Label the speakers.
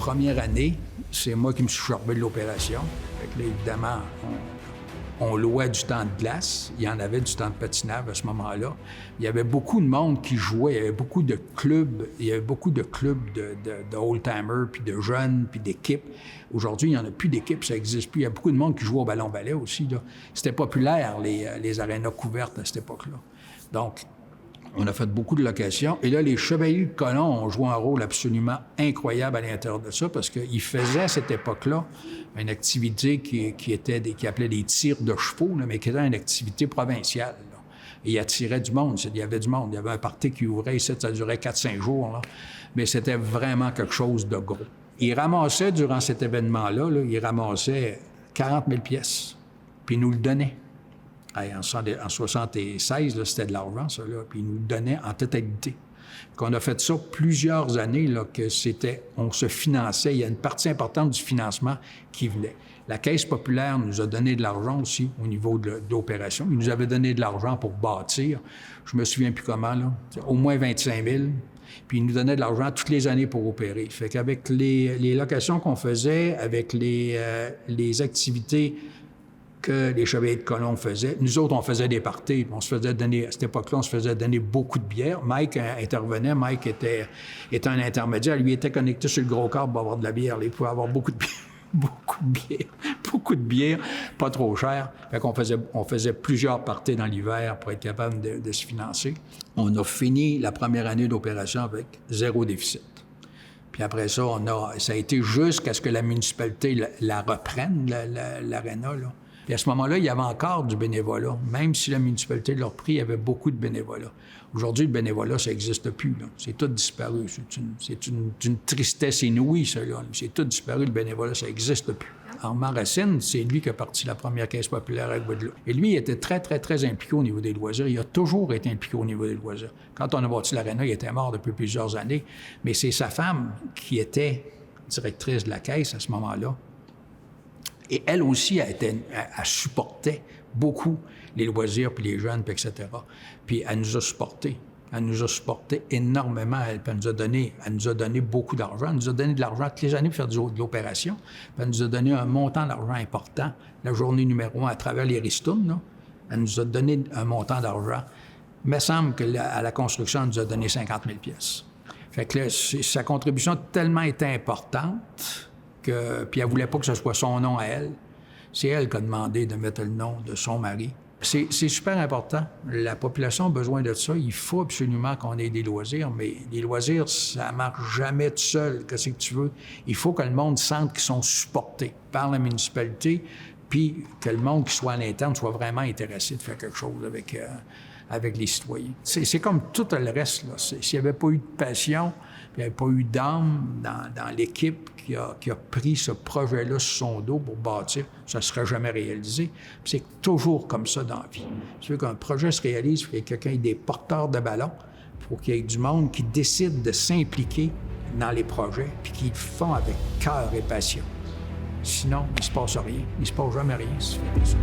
Speaker 1: première année, c'est moi qui me suis chargé de l'opération. Fait que là, évidemment, on louait du temps de glace. Il y en avait du temps de patinage à ce moment-là. Il y avait beaucoup de monde qui jouait. Il y avait beaucoup de clubs. Il y avait beaucoup de clubs de old-timers, puis de jeunes, puis d'équipes. Aujourd'hui, il n'y en a plus d'équipes, ça n'existe plus. Il y a beaucoup de monde qui joue au ballon-ballet aussi, là. C'était populaire, les arénas couvertes à cette époque-là. Donc, on a fait beaucoup de locations. Et là, les Chevaliers de Colomb ont joué un rôle absolument incroyable à l'intérieur de ça parce qu'ils faisaient à cette époque-là une activité qui appelait des tirs de chevaux, là, mais qui était une activité provinciale, là. Et ils attiraient du monde. Il y avait du monde. Il y avait un party qui ouvrait ici, ça durait 4-5 jours, là. Mais c'était vraiment quelque chose de gros. Ils ramassaient, durant cet événement-là, là, ils ramassaient 40 000 pièces, puis ils nous le donnaient. En 76, là, c'était de l'argent, ça, là, puis ils nous le donnaient en totalité. On a fait ça plusieurs années, là, on se finançait. Il y a une partie importante du financement qui venait. La Caisse populaire nous a donné de l'argent aussi au niveau de l'opération. Ils nous avaient donné de l'argent pour bâtir. Je me souviens plus comment, là. Au moins 25 000. Puis ils nous donnaient de l'argent toutes les années pour opérer. Fait qu'avec les locations qu'on faisait, avec les activités que les Chevaliers de Colomb faisaient. Nous autres, on faisait des parties. On se faisait donner, à cette époque-là, on se faisait donner beaucoup de bière. Mike intervenait. Mike était un intermédiaire. Lui était connecté sur le gros câble pour avoir de la bière. Il pouvait avoir beaucoup de bière. Beaucoup de bière, pas trop cher. Fait qu'on faisait plusieurs parties dans l'hiver pour être capable de se financer. On a fini la première année d'opération avec 0 déficit. Puis après ça, ça a été jusqu'à ce que la municipalité la reprenne, l'aréna, là. Puis à ce moment-là, il y avait encore du bénévolat. Même si la municipalité l'a repris, il y avait beaucoup de bénévolat. Aujourd'hui, le bénévolat, ça n'existe plus, là. C'est tout disparu. C'est une tristesse inouïe, ça, là. C'est tout disparu, le bénévolat, ça n'existe plus. Armand Racine, c'est lui qui a parti la première caisse populaire à Guadeloupe. Et lui, il était très, très, très impliqué au niveau des loisirs. Il a toujours été impliqué au niveau des loisirs. Quand on a bâti l'aréna, il était mort depuis plusieurs années. Mais c'est sa femme qui était directrice de la caisse à ce moment-là. Et elle aussi, elle supportait beaucoup les loisirs, puis les jeunes, puis etc. Puis elle nous a supportés. Elle nous a supportés énormément. Elle nous a donné beaucoup d'argent. Elle nous a donné de l'argent toutes les années pour faire de l'opération. Puis elle nous a donné un montant d'argent important. La journée numéro 1, à travers les ristournes, là, elle nous a donné un montant d'argent. Il me semble qu'à la construction, elle nous a donné 50 000 pièces. Fait que là, sa contribution a tellement été importante puis elle voulait pas que ce soit son nom à elle. C'est elle qui a demandé de mettre le nom de son mari. C'est super important. La population a besoin de ça. Il faut absolument qu'on ait des loisirs, mais les loisirs, ça marche jamais tout seul. Qu'est-ce que tu veux? Il faut que le monde sente qu'ils sont supportés par la municipalité, puis que le monde qui soit à l'interne soit vraiment intéressé de faire quelque chose avec les citoyens. C'est comme tout le reste, là. S'il n'y avait pas eu de passion, il n'y avait pas eu d'âme dans l'équipe qui a pris ce projet-là sur son dos pour bâtir, ça ne serait jamais réalisé. Puis c'est toujours comme ça dans la vie. Tu veux qu'un projet se réalise, il faut que quelqu'un ait des porteurs de ballon, il faut qu'il y ait du monde qui décide de s'impliquer dans les projets, puis qui le font avec cœur et passion. Sinon, il ne se passe rien. Il ne se passe jamais rien si tu fais pas ça.